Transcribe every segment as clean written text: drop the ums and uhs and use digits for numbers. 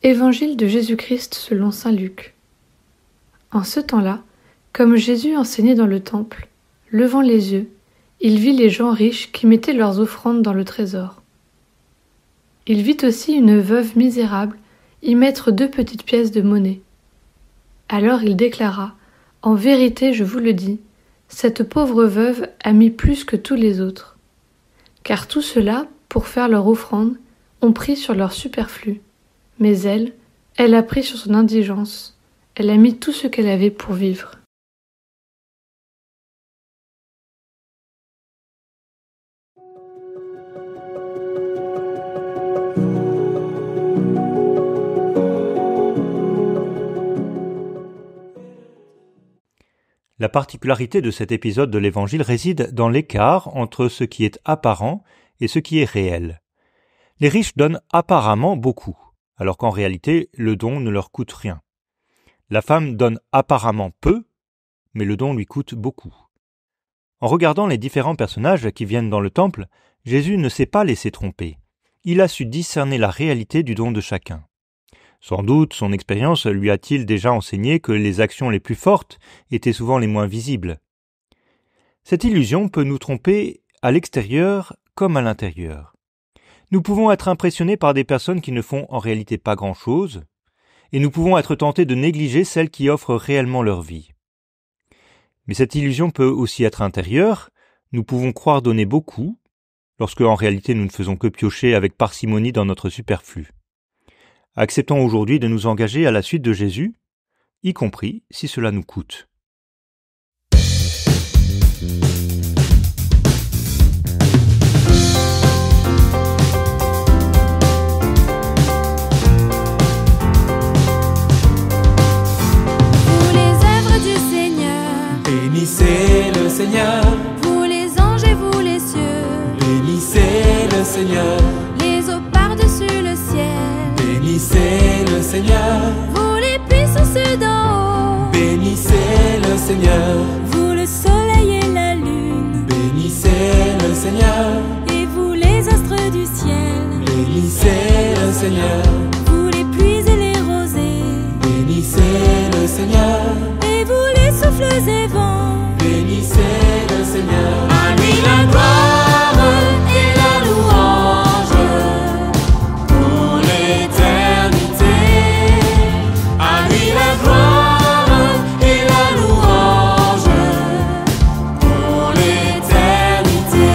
Évangile de Jésus-Christ selon saint Luc. En ce temps-là, comme Jésus enseignait dans le temple, levant les yeux, il vit les gens riches qui mettaient leurs offrandes dans le trésor. Il vit aussi une veuve misérable y mettre 2 petites pièces de monnaie. Alors il déclara : « En vérité, je vous le dis, cette pauvre veuve a mis plus que tous les autres. Car tous ceux-là, pour faire leur offrande, ont pris sur leur superflu. Mais elle a pris sur son indigence, elle a mis tout ce qu'elle avait pour vivre. » La particularité de cet épisode de l'Évangile réside dans l'écart entre ce qui est apparent et ce qui est réel. Les riches donnent apparemment beaucoup, alors qu'en réalité, le don ne leur coûte rien. La femme donne apparemment peu, mais le don lui coûte beaucoup. En regardant les différents personnages qui viennent dans le temple, Jésus ne s'est pas laissé tromper. Il a su discerner la réalité du don de chacun. Sans doute, son expérience lui a-t-il déjà enseigné que les actions les plus fortes étaient souvent les moins visibles. Cette illusion peut nous tromper à l'extérieur comme à l'intérieur. Nous pouvons être impressionnés par des personnes qui ne font en réalité pas grand-chose, et nous pouvons être tentés de négliger celles qui offrent réellement leur vie. Mais cette illusion peut aussi être intérieure. Nous pouvons croire donner beaucoup, lorsque en réalité nous ne faisons que piocher avec parcimonie dans notre superflu. Acceptons aujourd'hui de nous engager à la suite de Jésus, y compris si cela nous coûte. Vous les œuvres du Seigneur, bénissez le Seigneur. vous les anges et vous les cieux, Bénissez le Seigneur. les eaux par-dessus le ciel. Bénissez le Seigneur. Vous les puissances d'en haut, Bénissez le Seigneur. vous le soleil et la lune, Bénissez le Seigneur. et vous les astres du ciel, Bénissez le Seigneur. vous les pluies et les rosées, Bénissez le Seigneur. et vous les souffles et vents. Bénissez le Seigneur. À lui la gloire et la louange pour l'éternité. À lui la gloire et la louange pour l'éternité.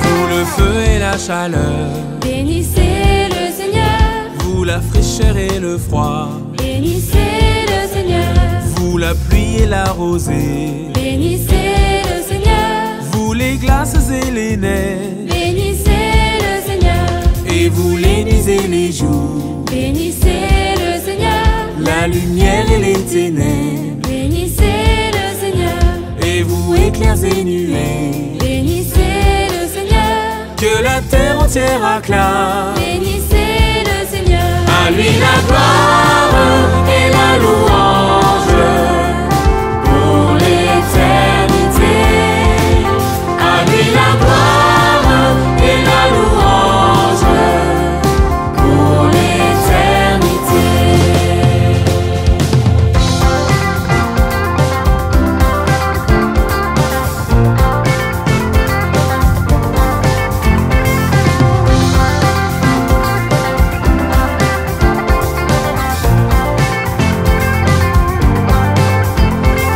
Vous le feu et la chaleur, Bénissez le Seigneur, vous la fraîcheur et le froid, bénissez le Seigneur, vous la pluie et la rosée, bénissez le Seigneur, vous les glaces et les neiges, bénissez le Seigneur, et vous les nuits et les jours, bénissez le Seigneur, la lumière et les ténèbres, bénissez le Seigneur, et vous éclairs et nuées, bénissez le Seigneur, que la terre entière acclame. bénissez le Seigneur. À lui la gloire et la louange pour l'éternité. À lui la gloire et la louange pour l'éternité.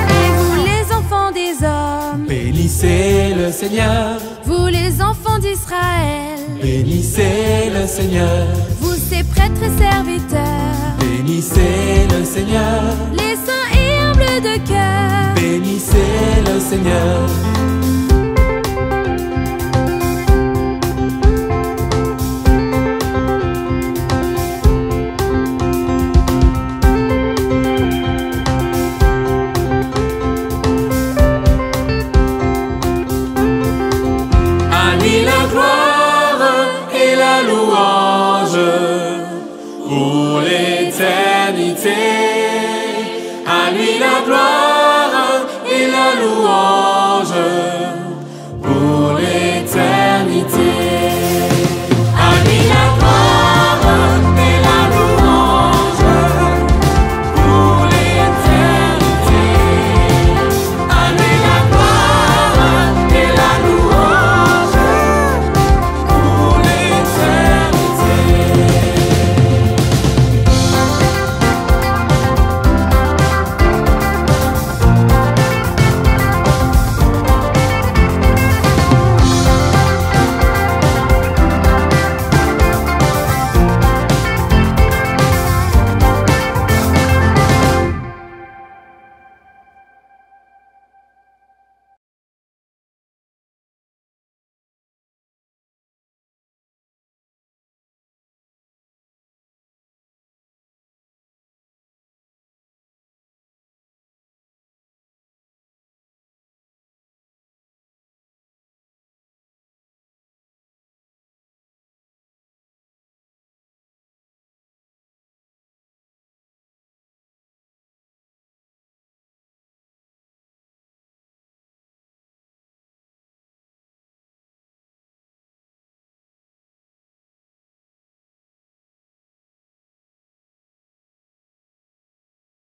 Et vous les enfants des hommes, Bénissez le Seigneur, vous les enfants d'Israël, bénissez le Seigneur, vous ses prêtres et serviteurs, bénissez le Seigneur, les saints et humbles de cœur, bénissez le Seigneur. À lui la gloire et la l'humanité.